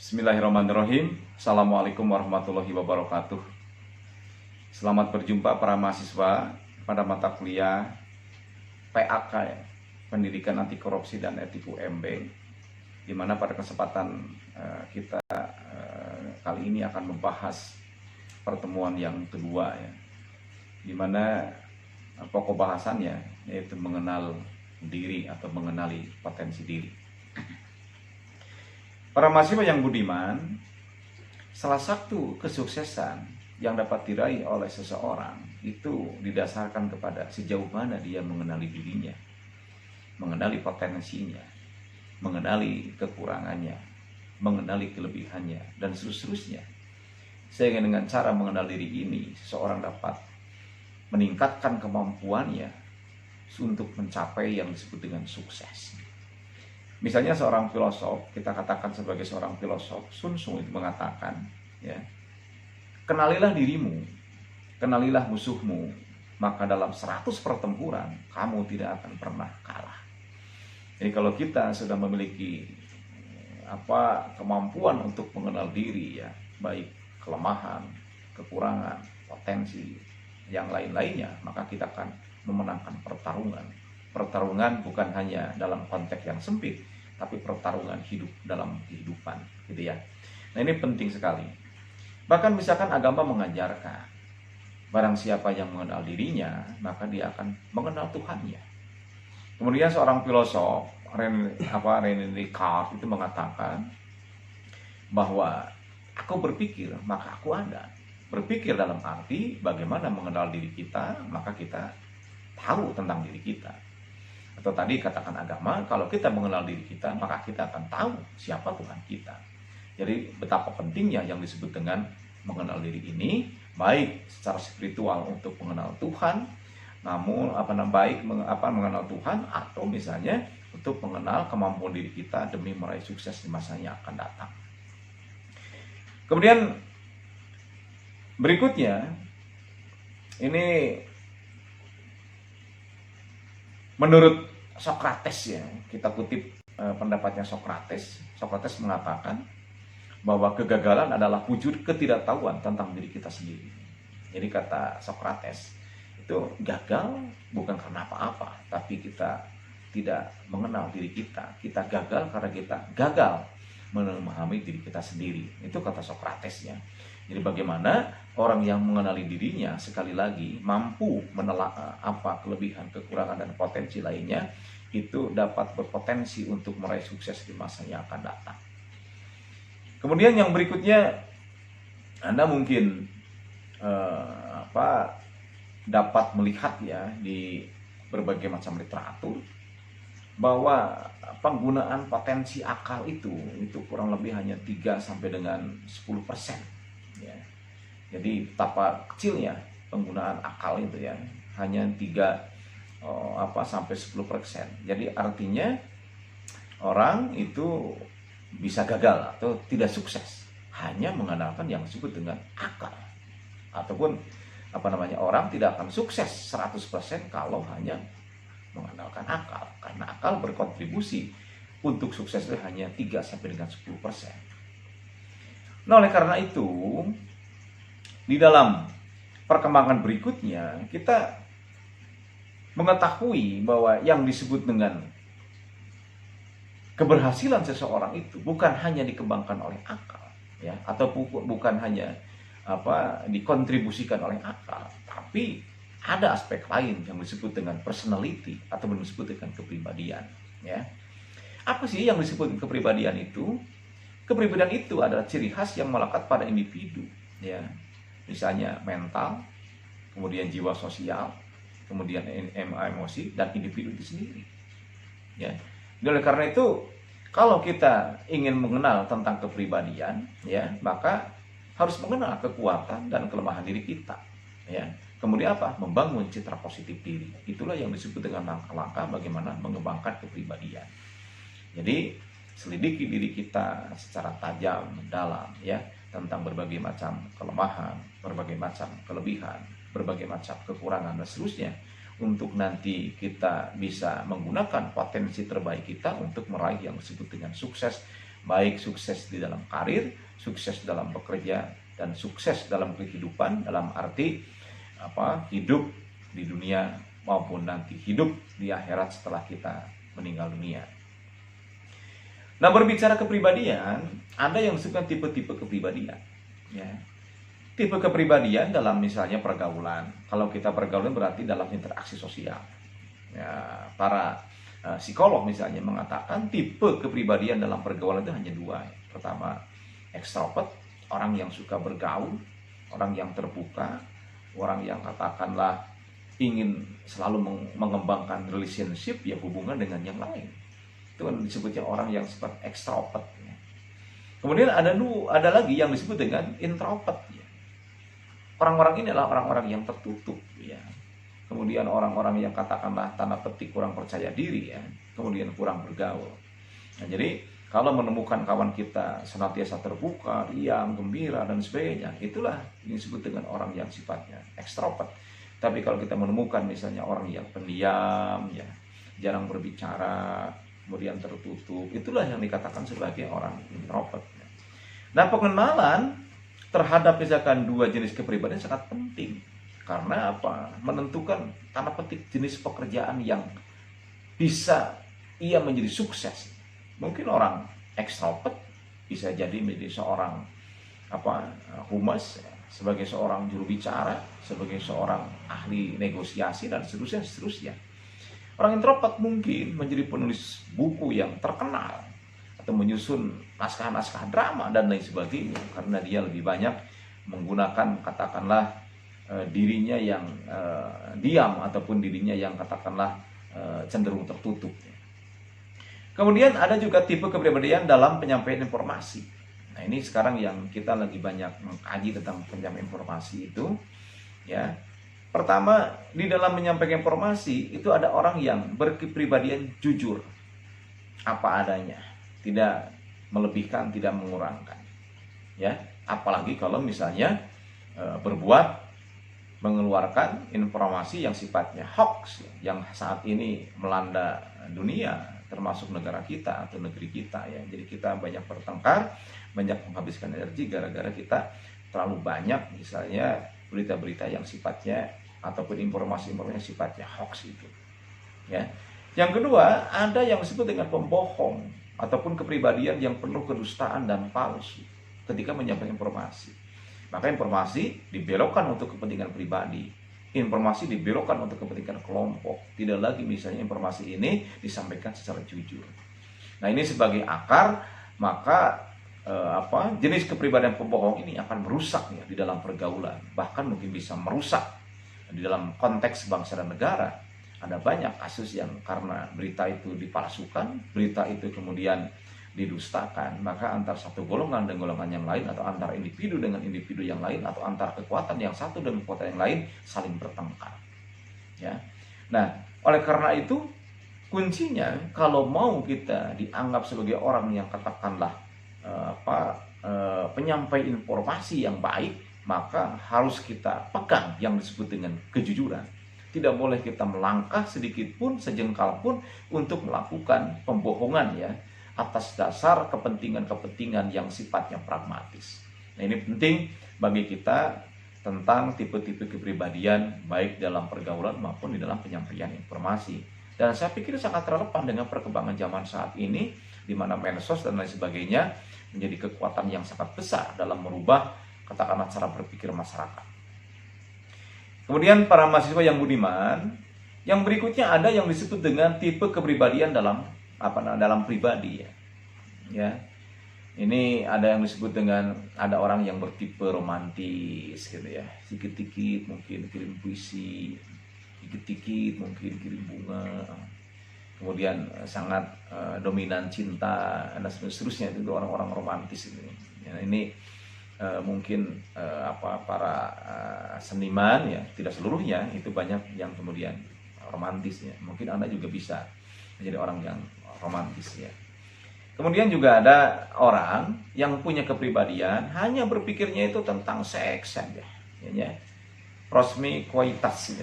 Bismillahirrahmanirrahim. Assalamualaikum warahmatullahi wabarakatuh. Selamat berjumpa para mahasiswa pada mata kuliah PAK ya, Pendidikan Anti Korupsi dan Etik UMB, di mana pada kesempatan kita kali ini akan membahas pertemuan yang kedua ya, di mana pokok bahasannya yaitu mengenal diri atau mengenali potensi diri. Para mahasiswa yang budiman, salah satu kesuksesan yang dapat diraih oleh seseorang itu didasarkan kepada sejauh mana dia mengenali dirinya, mengenali potensinya, mengenali kekurangannya, mengenali kelebihannya, dan seterusnya. Sehingga dengan cara mengenal diri ini, seseorang dapat meningkatkan kemampuannya untuk mencapai yang disebut dengan sukses. Misalnya seorang filosof, kita katakan sebagai seorang filosof, Sun Tzu itu mengatakan, ya, kenalilah dirimu, kenalilah musuhmu, maka dalam 100 pertempuran kamu tidak akan pernah kalah. Jadi kalau kita sudah memiliki kemampuan untuk mengenal diri ya, baik kelemahan, kekurangan, potensi, yang lain-lainnya, maka kita akan memenangkan pertarungan. Pertarungan bukan hanya dalam konteks yang sempit, tapi pertarungan hidup dalam kehidupan, gitu ya. Nah, ini penting sekali. Bahkan misalkan agama mengajarkan, barang siapa yang mengenal dirinya, maka dia akan mengenal Tuhannya. Kemudian seorang filosof, René Descartes itu mengatakan bahwa aku berpikir, maka aku ada. Berpikir dalam arti bagaimana mengenal diri kita, maka kita tahu tentang diri kita. Atau tadi katakan agama, kalau kita mengenal diri kita, maka kita akan tahu siapa Tuhan kita. Jadi betapa pentingnya yang disebut dengan mengenal diri ini, baik secara spiritual untuk mengenal Tuhan, namun mengenal Tuhan, atau misalnya untuk mengenal kemampuan diri kita demi meraih sukses di masa yang akan datang. Kemudian berikutnya, ini menurut Socrates ya, kita kutip pendapatnya Socrates. Socrates mengatakan bahwa kegagalan adalah wujud ketidaktahuan tentang diri kita sendiri. Jadi kata Socrates, itu gagal bukan karena apa-apa, tapi kita tidak mengenal diri kita. Kita gagal karena kita gagal memahami diri kita sendiri. Itu kata Socrates ya. Jadi bagaimana orang yang mengenali dirinya sekali lagi mampu menelaah apa kelebihan, kekurangan, dan potensi lainnya, itu dapat berpotensi untuk meraih sukses di masa yang akan datang. Kemudian yang berikutnya, Anda mungkin dapat melihat ya di berbagai macam literatur bahwa penggunaan potensi akal itu kurang lebih hanya 3 sampai dengan 10%. Ya. Jadi betapa kecilnya penggunaan akal itu ya, hanya 3 sampai 10%. Jadi artinya orang itu bisa gagal atau tidak sukses hanya mengandalkan yang disebut dengan akal. Ataupun orang tidak akan sukses 100% kalau hanya mengandalkan akal, karena akal berkontribusi untuk sukses itu hanya 3 sampai dengan 10%. Nah, oleh karena itu, di dalam perkembangan berikutnya, kita mengetahui bahwa yang disebut dengan keberhasilan seseorang itu bukan hanya dikembangkan oleh akal, ya, atau bukan hanya dikontribusikan oleh akal, tapi ada aspek lain yang disebut dengan personality atau disebut dengan kepribadian. Ya, apa sih yang disebut kepribadian itu? Kepribadian itu adalah ciri khas yang melekat pada individu, ya. Misalnya mental, kemudian jiwa sosial, kemudian emosi, dan individu itu sendiri. Ya. Oleh karena itu, kalau kita ingin mengenal tentang kepribadian, ya, maka harus mengenal kekuatan dan kelemahan diri kita. Ya. Kemudian membangun citra positif diri. Itulah yang disebut dengan langkah-langkah bagaimana mengembangkan kepribadian. Jadi selidiki diri kita secara tajam, dalam, ya, tentang berbagai macam kelemahan, berbagai macam kelebihan, berbagai macam kekurangan, dan seterusnya, untuk nanti kita bisa menggunakan potensi terbaik kita untuk meraih yang disebut dengan sukses, baik sukses di dalam karir, sukses dalam bekerja, dan sukses dalam kehidupan, dalam arti hidup di dunia maupun nanti hidup di akhirat setelah kita meninggal dunia. Nah, berbicara kepribadian, ada yang disebutkan tipe-tipe kepribadian. Ya. Tipe kepribadian dalam misalnya pergaulan. Kalau kita pergaulan berarti dalam interaksi sosial. Ya, para psikolog misalnya mengatakan tipe kepribadian dalam pergaulan itu hanya dua. Pertama, extrovert, orang yang suka bergaul, orang yang terbuka, orang yang katakanlah ingin selalu mengembangkan relationship, ya hubungan dengan yang lain. Itu kan disebutnya orang yang sifat extrovert. Ya. Kemudian ada lagi yang disebut dengan introvert. Ya. Orang-orang ini adalah orang-orang yang tertutup. Ya. Kemudian orang-orang yang katakanlah tanda petik kurang percaya diri, ya. Kemudian kurang bergaul. Nah, jadi kalau menemukan kawan kita senantiasa terbuka, riang, gembira, dan sebagainya, itulah yang disebut dengan orang yang sifatnya ekstrovert. Tapi kalau kita menemukan misalnya orang yang pendiam, ya, jarang berbicara, kemudian tertutup, itulah yang dikatakan sebagai orang introvert. Nah, pengenalan terhadap misalkan dua jenis kepribadian sangat penting. Karena apa? Menentukan tanda petik jenis pekerjaan yang bisa ia menjadi sukses. Mungkin orang ekstrovert bisa jadi menjadi seorang humas, sebagai seorang juru bicara, sebagai seorang ahli negosiasi, dan seterusnya. Orang introvert mungkin menjadi penulis buku yang terkenal atau menyusun naskah-naskah drama dan lain sebagainya, karena dia lebih banyak menggunakan katakanlah dirinya yang diam ataupun dirinya yang katakanlah cenderung tertutup. Kemudian ada juga tipe kepribadian dalam penyampaian informasi. Nah, ini sekarang yang kita lagi banyak mengkaji tentang penyampaian informasi itu, ya. Pertama, di dalam menyampaikan informasi itu ada orang yang berkepribadian jujur, apa adanya, tidak melebihkan, tidak mengurangkan, ya. Apalagi kalau misalnya mengeluarkan informasi yang sifatnya hoax, yang saat ini melanda dunia, termasuk negara kita atau negeri kita, ya. Jadi kita banyak bertengkar, banyak menghabiskan energi gara-gara kita terlalu banyak misalnya berita-berita yang sifatnya ataupun informasi-informasi yang sifatnya hoax itu, ya. Yang kedua, ada yang disebut dengan pembohong ataupun kepribadian yang penuh kedustaan dan palsu ketika menyampaikan informasi. Maka informasi dibelokkan untuk kepentingan pribadi, informasi dibelokkan untuk kepentingan kelompok. Tidak lagi misalnya informasi ini disampaikan secara jujur. Nah, ini sebagai akar, maka jenis kepribadian pembohong ini akan merusak, ya, di dalam pergaulan, bahkan mungkin bisa merusak di dalam konteks bangsa dan negara. Ada banyak kasus yang karena berita itu dipalsukan, berita itu kemudian didustakan, maka antar satu golongan dengan golongan yang lain, atau antar individu dengan individu yang lain, atau antar kekuatan yang satu dengan kekuatan yang lain saling bertengkar, ya. Nah, oleh karena itu kuncinya kalau mau kita dianggap sebagai orang yang katakanlah penyampai informasi yang baik, maka harus kita pegang yang disebut dengan kejujuran. Tidak boleh kita melangkah sedikit pun, sejengkal pun untuk melakukan pembohongan, ya, atas dasar kepentingan-kepentingan yang sifatnya pragmatis. Nah, ini penting bagi kita tentang tipe-tipe kepribadian baik dalam pergaulan maupun di dalam penyampaian informasi. Dan saya pikir sangat relevan dengan perkembangan zaman saat ini, di mana medsos dan lain sebagainya menjadi kekuatan yang sangat besar dalam merubah katakanlah cara berpikir masyarakat. Kemudian para mahasiswa yang budiman, yang berikutnya ada yang disebut dengan tipe kepribadian dalam pribadi, ya. Ya. Ini ada yang disebut dengan ada orang yang bertipe romantis gitu, ya. Sedikit-sedikit mungkin kirim puisi, sedikit-sedikit mungkin kirim bunga. Kemudian sangat dominan cinta dan seterusnya, itu orang-orang romantis ini. Ya, ini mungkin para seniman, ya, tidak seluruhnya, itu banyak yang kemudian romantis, ya. Mungkin Anda juga bisa menjadi orang yang romantis, ya. Kemudian juga ada orang yang punya kepribadian hanya berpikirnya itu tentang seks saja, ya. Prosmi kualitas,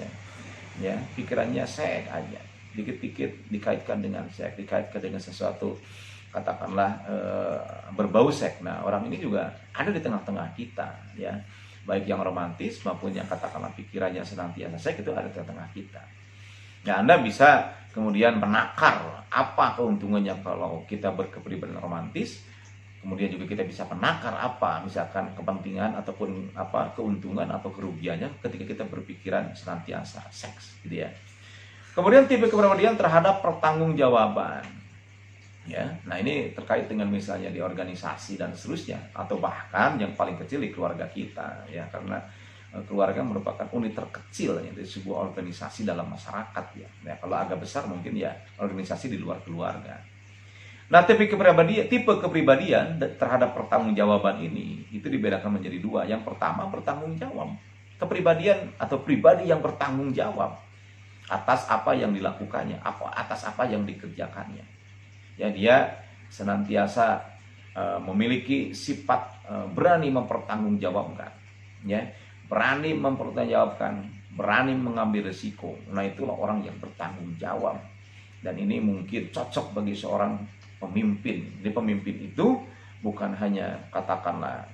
ya. Pikirannya seks aja, dikit-dikit dikaitkan dengan seks, dikaitkan dengan sesuatu katakanlah berbau seks. Nah, orang ini juga ada di tengah-tengah kita, ya, baik yang romantis maupun yang katakanlah pikirannya senantiasa seks, itu ada di tengah-tengah kita. Nah, Anda bisa kemudian menakar apa keuntungannya kalau kita berkepribadian romantis. Kemudian juga kita bisa menakar apa misalkan kepentingan ataupun apa keuntungan atau kerugiannya ketika kita berpikiran senantiasa seks, gitu ya. Kemudian tipe kepribadian terhadap pertanggungjawaban. Ya, nah ini terkait dengan misalnya di organisasi dan seterusnya, atau bahkan yang paling kecil di keluarga kita, ya, karena keluarga merupakan unit terkecil ya, dari sebuah organisasi dalam masyarakat, ya. Nah, kalau agak besar mungkin ya organisasi di luar keluarga. Nah, tipe kepribadian terhadap pertanggungjawaban ini itu dibedakan menjadi dua. Yang pertama, bertanggung jawab. Kepribadian atau pribadi yang bertanggung jawab atas apa yang dilakukannya, atas apa yang dikerjakannya. Ya, dia senantiasa memiliki sifat berani mempertanggungjawabkan, ya, berani mempertanggungjawabkan, berani mengambil risiko. Nah, itulah orang yang bertanggung jawab. Dan ini mungkin cocok bagi seorang pemimpin. Jadi pemimpin itu bukan hanya katakanlah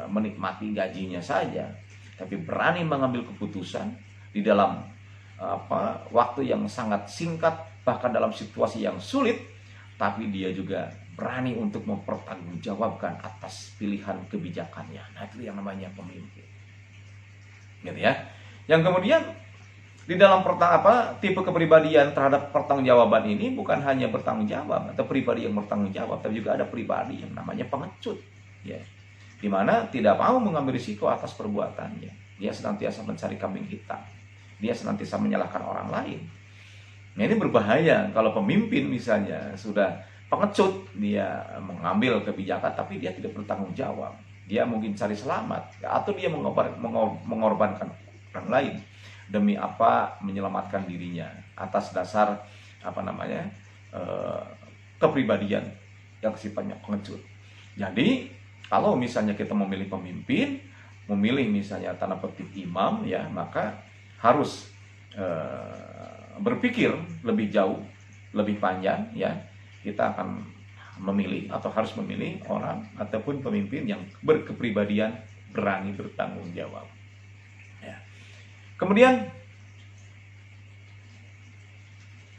menikmati gajinya saja, tapi berani mengambil keputusan di dalam waktu yang sangat singkat, bahkan dalam situasi yang sulit, tapi dia juga berani untuk mempertanggungjawabkan atas pilihan kebijakannya. Nah, itu yang namanya pemimpin. Gitu ya. Yang kemudian di dalam tipe kepribadian terhadap pertanggungjawaban ini bukan hanya bertanggung jawab atau pribadi yang bertanggung jawab, tapi juga ada pribadi yang namanya pengecut, ya, di mana tidak mau mengambil risiko atas perbuatannya. Dia senantiasa mencari kambing hitam, dia senantiasa menyalahkan orang lain. Nah, ini berbahaya kalau pemimpin misalnya sudah pengecut, dia mengambil kebijakan tapi dia tidak bertanggung jawab. Dia mungkin cari selamat, atau dia mengorbankan orang lain demi apa menyelamatkan dirinya atas dasar kepribadian yang sifatnya pengecut. Jadi kalau misalnya kita memilih pemimpin, memilih misalnya tanda petik imam, ya, maka harus berpikir lebih jauh, lebih panjang, ya. Kita akan memilih atau harus memilih orang ataupun pemimpin yang berkepribadian berani bertanggung jawab. Kemudian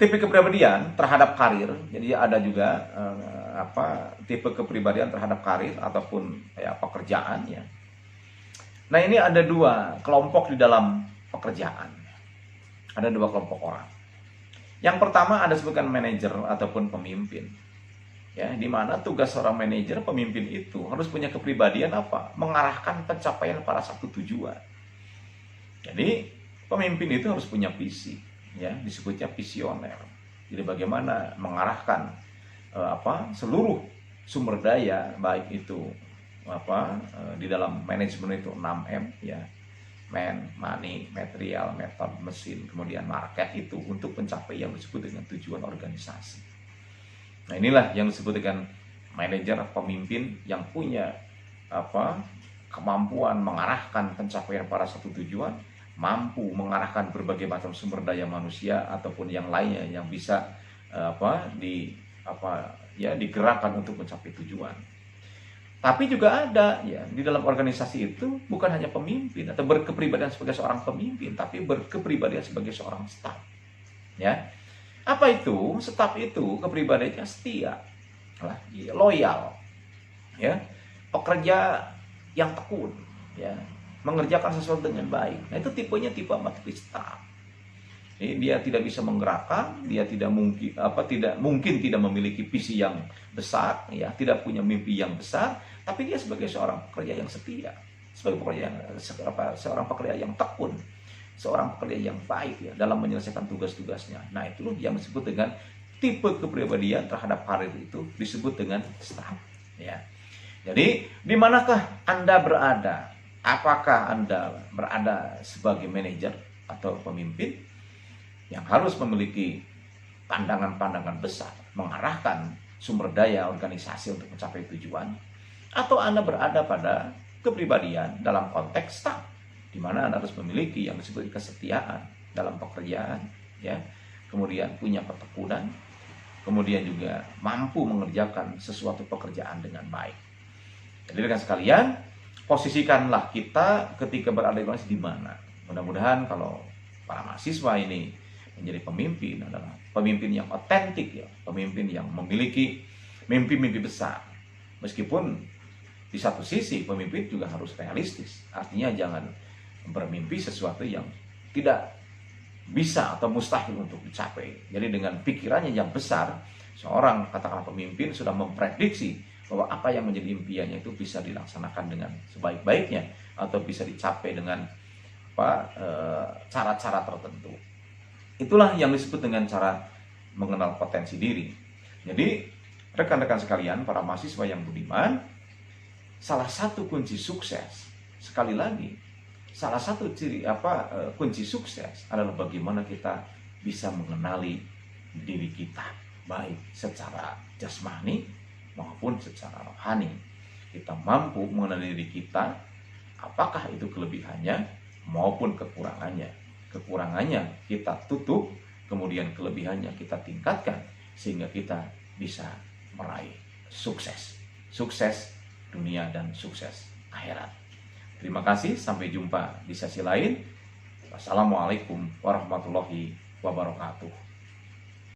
tipe kepribadian terhadap karir. Jadi ada juga tipe kepribadian terhadap karir ataupun pekerjaan, ya. Nah, ini ada dua kelompok di dalam pekerjaan. Ada dua kelompok orang. Yang pertama ada sebutkan manajer ataupun pemimpin. Ya, di mana tugas seorang manajer, pemimpin itu harus punya kepribadian mengarahkan pencapaian pada satu tujuan. Jadi pemimpin itu harus punya visi, ya, disebutnya visioner. Jadi bagaimana mengarahkan seluruh sumber daya, baik itu di dalam manajemen itu 6M, ya, man, money, material, method, mesin, kemudian market, itu untuk mencapai yang disebut dengan tujuan organisasi. Nah, inilah yang disebut dengan manajer, pemimpin yang punya kemampuan mengarahkan pencapaian pada satu tujuan, mampu mengarahkan berbagai macam sumber daya manusia ataupun yang lainnya yang bisa digerakkan untuk mencapai tujuan. Tapi juga ada, ya, di dalam organisasi itu bukan hanya pemimpin atau berkepribadian sebagai seorang pemimpin, tapi berkepribadian sebagai seorang staf. Ya. Apa itu? Staf itu kepribadiannya setia, loyal, ya, pekerja yang tekun, ya, mengerjakan sesuatu dengan baik. Nah, itu tipenya tipe staf. Jadi dia tidak bisa menggerakkan, dia tidak mungkin tidak memiliki visi yang besar, ya, tidak punya mimpi yang besar, tapi dia sebagai seorang pekerja yang setia, seorang pekerja yang tekun, seorang pekerja yang baik, ya, dalam menyelesaikan tugas-tugasnya. Nah, itu yang disebut dengan tipe kepribadian terhadap karir, itu disebut dengan staf, ya. Jadi, di manakah Anda berada? Apakah Anda berada sebagai manajer atau pemimpin yang harus memiliki pandangan-pandangan besar, mengarahkan sumber daya organisasi untuk mencapai tujuan, atau Anda berada pada kepribadian dalam konteks staf, di mana Anda harus memiliki yang disebut kesetiaan dalam pekerjaan, ya, kemudian punya ketekunan, kemudian juga mampu mengerjakan sesuatu pekerjaan dengan baik. Jadi rekan sekalian, posisikanlah kita ketika berada di organisasi di mana. Mudah-mudahan kalau para mahasiswa ini menjadi pemimpin adalah pemimpin yang otentik ya, pemimpin yang memiliki mimpi-mimpi besar. Meskipun di satu sisi pemimpin juga harus realistis. Artinya jangan bermimpi sesuatu yang tidak bisa atau mustahil untuk dicapai. Jadi dengan pikirannya yang besar, seorang katakanlah pemimpin sudah memprediksi bahwa apa yang menjadi impiannya itu bisa dilaksanakan dengan sebaik-baiknya atau bisa dicapai dengan cara-cara tertentu. Itulah yang disebut dengan cara mengenal potensi diri. Jadi rekan-rekan sekalian, para mahasiswa yang budiman, salah satu kunci sukses, sekali lagi, salah satu kunci sukses adalah bagaimana kita bisa mengenali diri kita, baik secara jasmani maupun secara rohani. Kita mampu mengenali diri kita, apakah itu kelebihannya maupun kekurangannya. Kekurangannya kita tutup, kemudian kelebihannya kita tingkatkan, sehingga kita bisa meraih sukses. Sukses dunia dan sukses akhirat. Terima kasih, sampai jumpa di sesi lain. Wassalamualaikum warahmatullahi wabarakatuh.